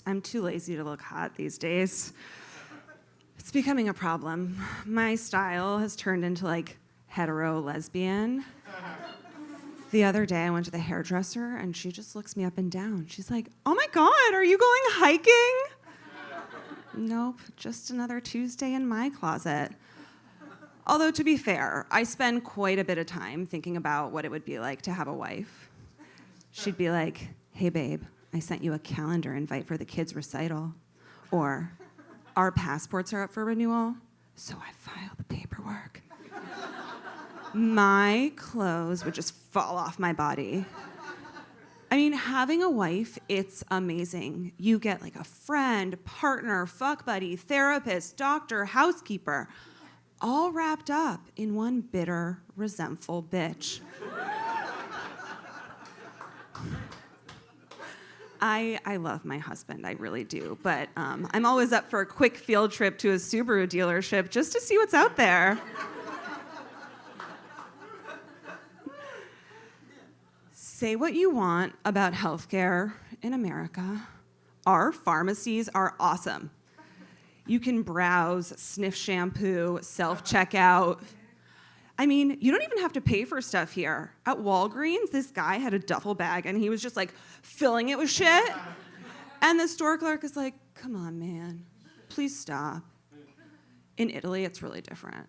I'm too lazy to look hot these days. It's becoming a problem. My style has turned into like hetero lesbian. The other day I went to the hairdresser and she just looks me up and down. She's like, "Oh my God, are you going hiking?" Nope, just another Tuesday in my closet. Although to be fair, I spend quite a bit of time thinking about what it would be like to have a wife. She'd be like, "Hey babe, I sent you a calendar invite for the kids' recital." Or, "Our passports are up for renewal, so I filed the paperwork." My clothes would just fall off my body. I mean, having a wife, it's amazing. You get like a friend, partner, fuck buddy, therapist, doctor, housekeeper, all wrapped up in one bitter, resentful bitch. I love my husband, I really do, but I'm always up for a quick field trip to a Subaru dealership just to see what's out there. Say what you want about healthcare in America. Our pharmacies are awesome. You can browse, sniff shampoo, self-checkout. I mean, you don't even have to pay for stuff here. At Walgreens, this guy had a duffel bag and he was just like filling it with shit. And the store clerk is like, "Come on, man, please stop." In Italy, it's really different.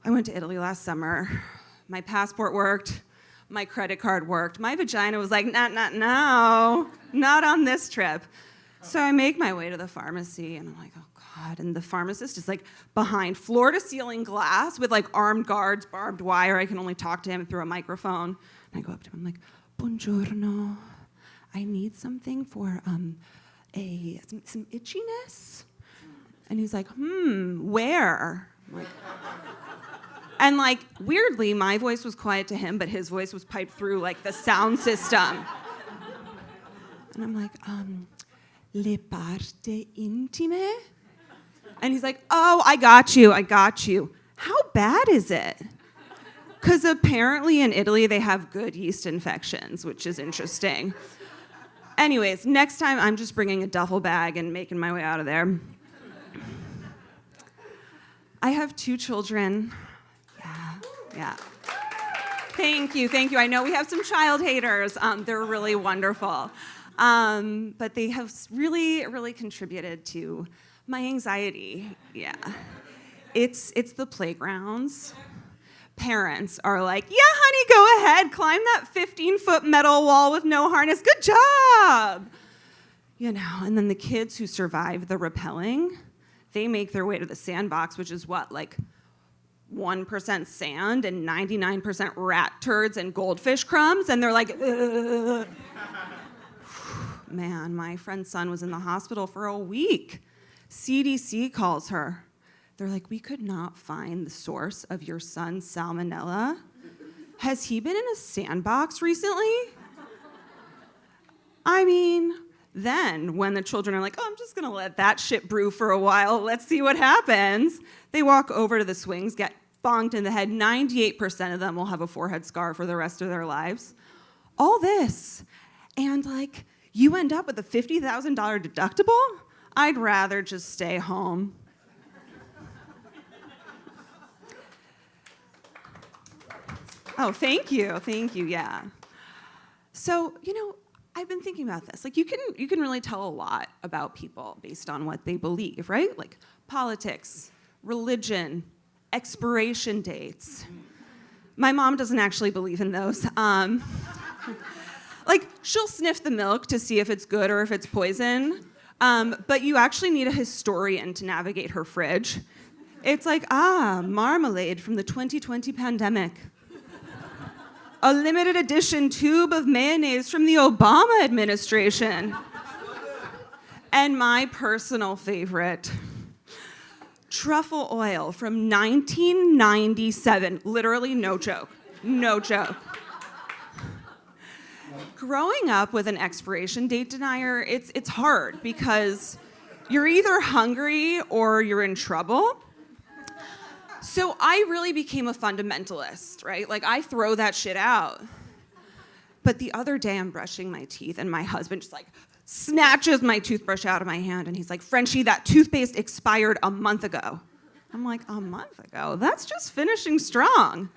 I went to Italy last summer. My passport worked. My credit card worked. My vagina was like, no, not on this trip. So I make my way to the pharmacy, and I'm like, oh God. And the pharmacist is like behind floor-to-ceiling glass with like armed guards, barbed wire. I can only talk to him through a microphone. And I go up to him, I'm like, "Buongiorno, I need something for some itchiness." And he's like, "Where?" I'm like, and like, weirdly, my voice was quiet to him, but his voice was piped through like the sound system. And I'm like, "Le parte intime?" And he's like, "Oh, I got you. How bad is it?" Because apparently in Italy, they have good yeast infections, which is interesting. Anyways, next time I'm just bringing a duffel bag and making my way out of there. I have 2 children. Yeah. Thank you. I know we have some child haters. They're really wonderful. But they have really, really contributed to my anxiety. Yeah. It's the playgrounds. Parents are like, "Yeah, honey, go ahead. Climb that 15-foot metal wall with no harness. Good job." You know, and then the kids who survive the rappelling, they make their way to the sandbox, which is what, like 1% sand and 99% rat turds and goldfish crumbs, and they're like, ugh. Man, my friend's son was in the hospital for a week. CDC calls her. They're like, "We could not find the source of your son's salmonella. Has he been in a sandbox recently?" I mean, then when the children are like, "Oh, I'm just gonna let that shit brew for a while, let's see what happens," they walk over to the swings, get bonked in the head. 98% of them will have a forehead scar for the rest of their lives. All this, and like, you end up with a $50,000 deductible? I'd rather just stay home. Oh, thank you, yeah. So, I've been thinking about this. Like, you can really tell a lot about people based on what they believe, right? Like politics, religion, expiration dates. My mom doesn't actually believe in those. Like, she'll sniff the milk to see if it's good or if it's poison, but you actually need a historian to navigate her fridge. It's like, marmalade from the 2020 pandemic. A limited edition tube of mayonnaise from the Obama administration. And my personal favorite, truffle oil from 1997. Literally, no joke. Growing up with an expiration date denier, it's hard because you're either hungry or you're in trouble. So I really became a fundamentalist, right? Like, I throw that shit out. But the other day I'm brushing my teeth and my husband just like snatches my toothbrush out of my hand, and he's like, Frenchie, that toothpaste expired a month ago. I'm like, a month ago? That's just finishing strong.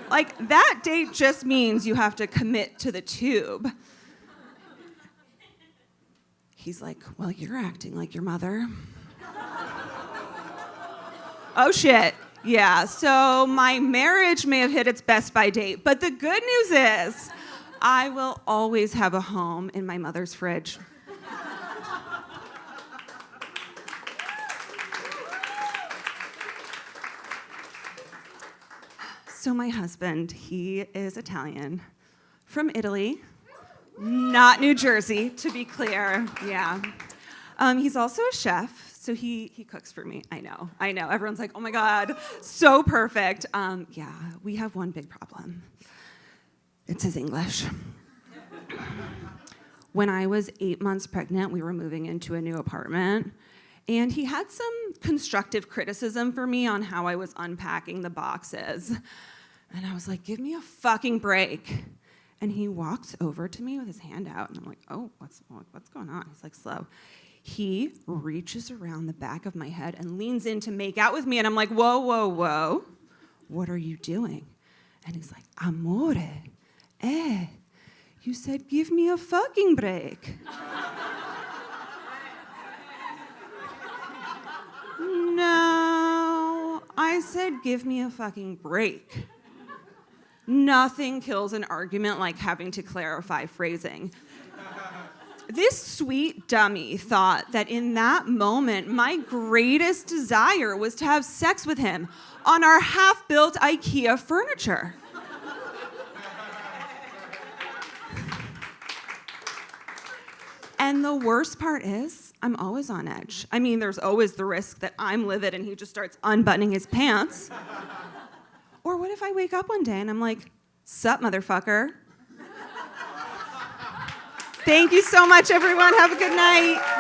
Like, that date just means you have to commit to the tube. He's like, well, you're acting like your mother. Oh, shit. Yeah, so my marriage may have hit its best by date, but the good news is I will always have a home in my mother's fridge. So my husband, he is Italian, from Italy, not New Jersey, to be clear. Yeah. He's also a chef, so he cooks for me. I know. Everyone's like, oh my God, so perfect. Yeah, we have one big problem. It's his English. When I was 8 months pregnant, we were moving into a new apartment, and he had some constructive criticism for me on how I was unpacking the boxes. And I was like, give me a fucking break. And he walks over to me with his hand out, and I'm like, oh, what's going on? He's like, slow. He reaches around the back of my head and leans in to make out with me, and I'm like, whoa. What are you doing? And he's like, amore, you said give me a fucking break. No, I said give me a fucking break. Nothing kills an argument like having to clarify phrasing. This sweet dummy thought that in that moment, my greatest desire was to have sex with him on our half-built IKEA furniture. And the worst part is, I'm always on edge. I mean, there's always the risk that I'm livid and he just starts unbuttoning his pants. Or what if I wake up one day and I'm like, sup, motherfucker? Thank you so much, everyone. Have a good night.